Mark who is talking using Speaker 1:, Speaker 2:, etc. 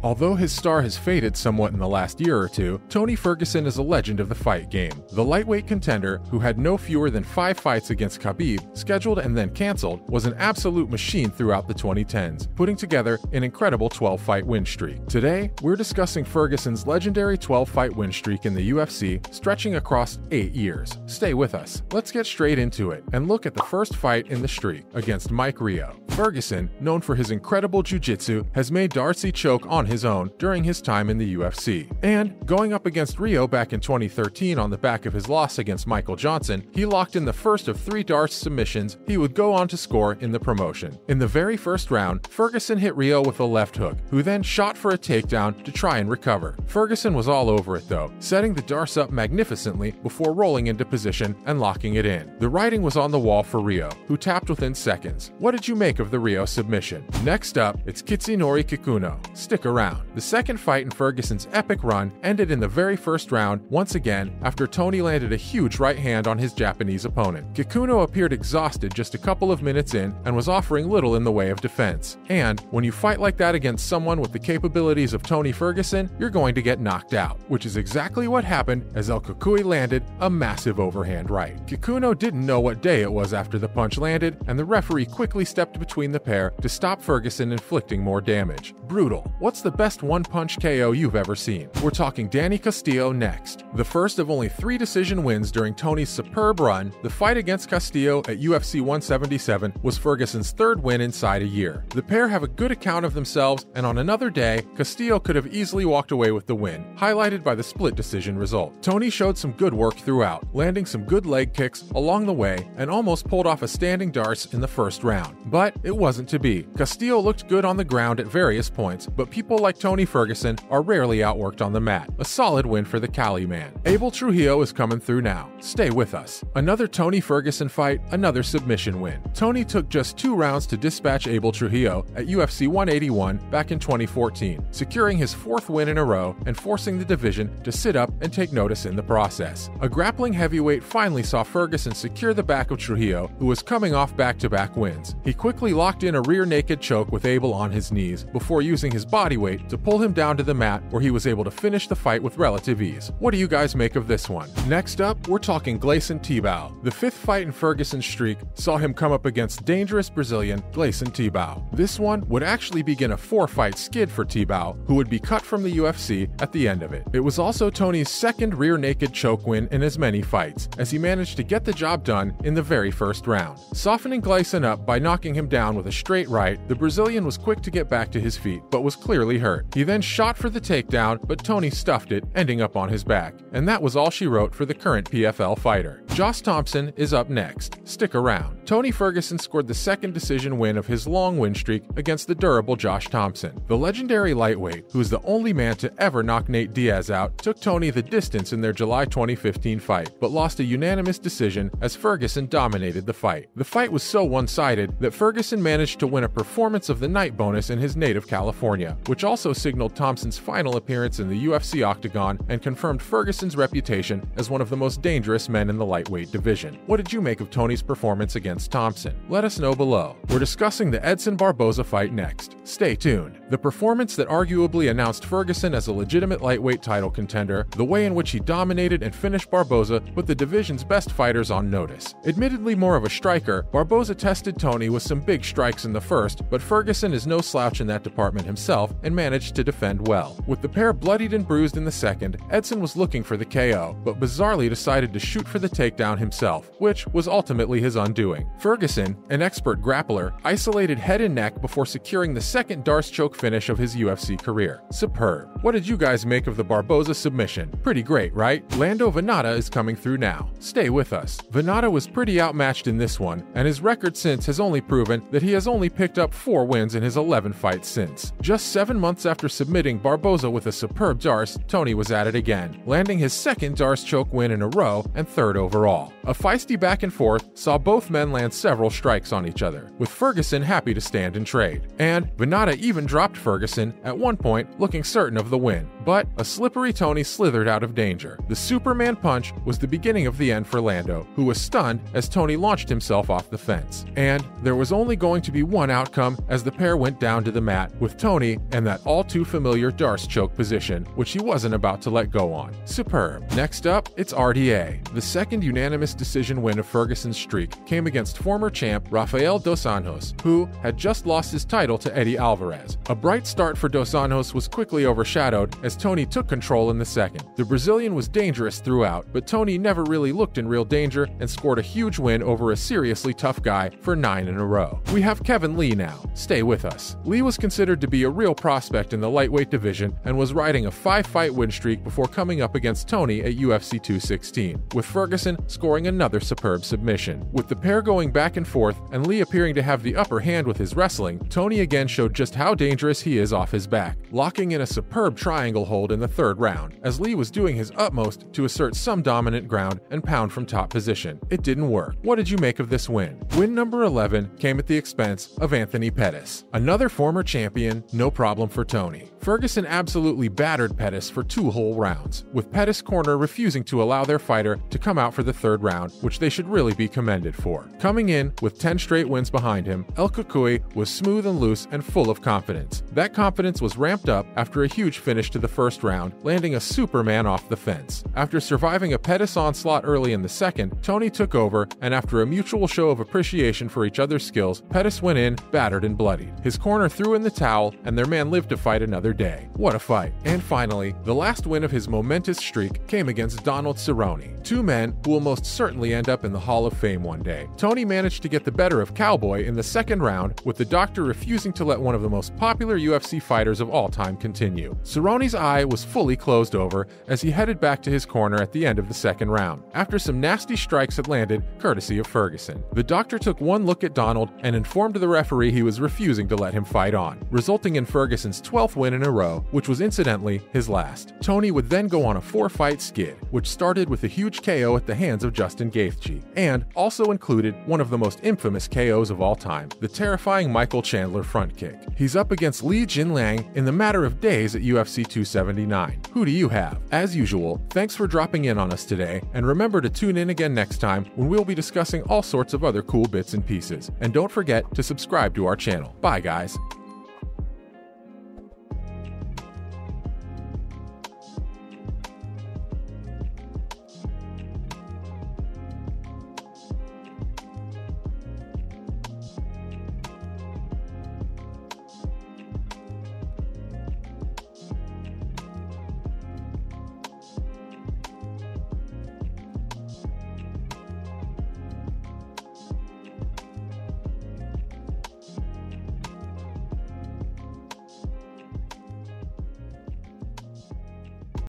Speaker 1: Although his star has faded somewhat in the last year or two, Tony Ferguson is a legend of the fight game. The lightweight contender, who had no fewer than 5 fights against Khabib, scheduled and then cancelled, was an absolute machine throughout the 2010s, putting together an incredible 12-fight win streak. Today, we're discussing Ferguson's legendary 12-fight win streak in the UFC, stretching across 8 years. Stay with us. Let's get straight into it and look at the first fight in the streak against Mike Rio. Ferguson, known for his incredible jiu-jitsu, has made Darcy choke on his own during his time in the UFC. And going up against Rio back in 2013 on the back of his loss against Michael Johnson, he locked in the first of 3 Darce submissions he would go on to score in the promotion. In the very first round, Ferguson hit Rio with a left hook, who then shot for a takedown to try and recover. Ferguson was all over it though, setting the Darce up magnificently before rolling into position and locking it in. The writing was on the wall for Rio, who tapped within seconds. What did you make of the Rio submission? Next up, it's Kitsunori Kikuno. Stick around. The second fight in Ferguson's epic run ended in the very first round, once again, after Tony landed a huge right hand on his Japanese opponent. Kikuno appeared exhausted just a couple of minutes in and was offering little in the way of defense. And when you fight like that against someone with the capabilities of Tony Ferguson, you're going to get knocked out, which is exactly what happened as El Kukui landed a massive overhand right. Kikuno didn't know what day it was after the punch landed, and the referee quickly stepped between the pair to stop Ferguson inflicting more damage. Brutal. What's the best one-punch KO you've ever seen? We're talking Danny Castillo next. The first of only 3 decision wins during Tony's superb run, the fight against Castillo at UFC 177 was Ferguson's 3rd win inside a year. The pair have a good account of themselves, and on another day, Castillo could have easily walked away with the win, highlighted by the split decision result. Tony showed some good work throughout, landing some good leg kicks along the way and almost pulled off a standing Darce in the first round. But it wasn't to be. Castillo looked good on the ground at various points, but people like Tony Ferguson are rarely outworked on the mat. A solid win for the Cali man. Abel Trujilo is coming through now. Stay with us. Another Tony Ferguson fight, another submission win. Tony took just 2 rounds to dispatch Abel Trujilo at UFC 181 back in 2014, securing his 4th win in a row and forcing the division to sit up and take notice in the process. A grappling heavyweight finally saw Ferguson secure the back of Trujillo, who was coming off back-to-back wins. He quickly locked in a rear naked choke with Abel on his knees before using his body weight to pull him down to the mat, where he was able to finish the fight with relative ease. What do you guys make of this one? Next up, we're talking Gleison Tibau. The 5th fight in Ferguson's streak saw him come up against dangerous Brazilian Gleison Tibau. This one would actually begin a 4-fight skid for Tibau, who would be cut from the UFC at the end of it. It was also Tony's 2nd rear naked choke win in as many fights, as he managed to get the job done in the very first round. Softening Gleison up by knocking him down with a straight right, the Brazilian was quick to get back to his feet, but was clearly hurt. He then shot for the takedown, but Tony stuffed it, ending up on his back. And that was all she wrote for the current PFL fighter. Josh Thompson is up next. Stick around. Tony Ferguson scored the 2nd decision win of his long win streak against the durable Josh Thompson. The legendary lightweight, who is the only man to ever knock Nate Diaz out, took Tony the distance in their July 2015 fight, but lost a unanimous decision as Ferguson dominated the fight. The fight was so one-sided that Ferguson managed to win a Performance of the Night bonus in his native California, which also signaled Thompson's final appearance in the UFC octagon and confirmed Ferguson's reputation as one of the most dangerous men in the lightweight division. What did you make of Tony's performance against Thompson? Let us know below. We're discussing the Edson Barboza fight next. Stay tuned. The performance that arguably announced Ferguson as a legitimate lightweight title contender, the way in which he dominated and finished Barboza put the division's best fighters on notice. Admittedly more of a striker, Barboza tested Tony with some big strikes in the first, but Ferguson is no slouch in that department himself and managed to defend well. With the pair bloodied and bruised in the second, Edson was looking for the KO, but bizarrely decided to shoot for the takedown himself, which was ultimately his undoing. Ferguson, an expert grappler, isolated head and neck before securing the 2nd Darce choke finish of his UFC career. Superb. What did you guys make of the Barboza submission? Pretty great, right? Lando Venata is coming through now. Stay with us. Venata was pretty outmatched in this one, and his record since has only proven that he has only picked up 4 wins in his 11 fights since. Just 7 months after submitting Barboza with a superb Darce, Tony was at it again, landing his 2nd Darce choke win in a row and 3rd overall. A feisty back and forth saw both men land several strikes on each other, with Ferguson happy to stand and trade. And Venata even dropped Ferguson at one point, looking certain of the win. But a slippery Tony slithered out of danger. The Superman punch was the beginning of the end for Lando, who was stunned as Tony launched himself off the fence. And there was only going to be one outcome as the pair went down to the mat, with Tony and that all-too-familiar Darce choke position, which he wasn't about to let go on. Superb. Next up, it's RDA. The second unanimous decision win of Ferguson's streak came against former champ Rafael dos Anjos, who had just lost his title to Eddie Alvarez. A bright start for dos Anjos was quickly overshadowed as Tony took control in the second. The Brazilian was dangerous throughout, but Tony never really looked in real danger and scored a huge win over a seriously tough guy for 9 in a row. We have Kevin Lee now. Stay with us. Lee was considered to be a real prospect in the lightweight division and was riding a 5-fight win streak before coming up against Tony at UFC 216, with Ferguson scoring another superb submission. With the pair going back and forth and Lee appearing to have the upper hand with his wrestling, Tony again showed just how dangerous he is off his back, locking in a superb triangle hold in the third round, as Lee was doing his utmost to assert some dominant ground and pound from top position. It didn't work. What did you make of this win? Win number 11 came at the expense of Anthony Pettis. Another former champion, no problem for Tony. Ferguson absolutely battered Pettis for 2 whole rounds, with Pettis' corner refusing to allow their fighter to come out for the third round, which they should really be commended for. Coming in with 10 straight wins behind him, El Cucuy was smooth and loose and full of confidence. That confidence was ramped up after a huge finish to the first round, landing a Superman off the fence. After surviving a Pettis onslaught early in the second, Tony took over, and after a mutual show of appreciation for each other's skills, Pettis went in, battered and bloodied. His corner threw in the towel, and their man lived to fight another day. What a fight. And finally, the last win of his momentous streak came against Donald Cerrone, 2 men who will most certainly end up in the Hall of Fame one day. Tony managed to get the better of Cowboy in the second round, with the doctor refusing to let one of the most popular UFC fighters of all time continue. Cerrone's eye was fully closed over as he headed back to his corner at the end of the second round, after some nasty strikes had landed courtesy of Ferguson. The doctor took one look at Donald and informed the referee he was refusing to let him fight on, resulting in Ferguson's 12th win in a row, which was incidentally his last. Tony would then go on a 4-fight skid, which started with a huge KO at the hands of Justin Gaethje, and also included one of the most infamous KOs of all time, the terrifying Michael Chandler front kick. He's up against Li Jinliang in the matter of days at UFC 279. Who do you have? As usual, thanks for dropping in on us today, and remember to tune in again next time when we'll be discussing all sorts of other cool bits and pieces. And don't forget to subscribe to our channel. Bye guys!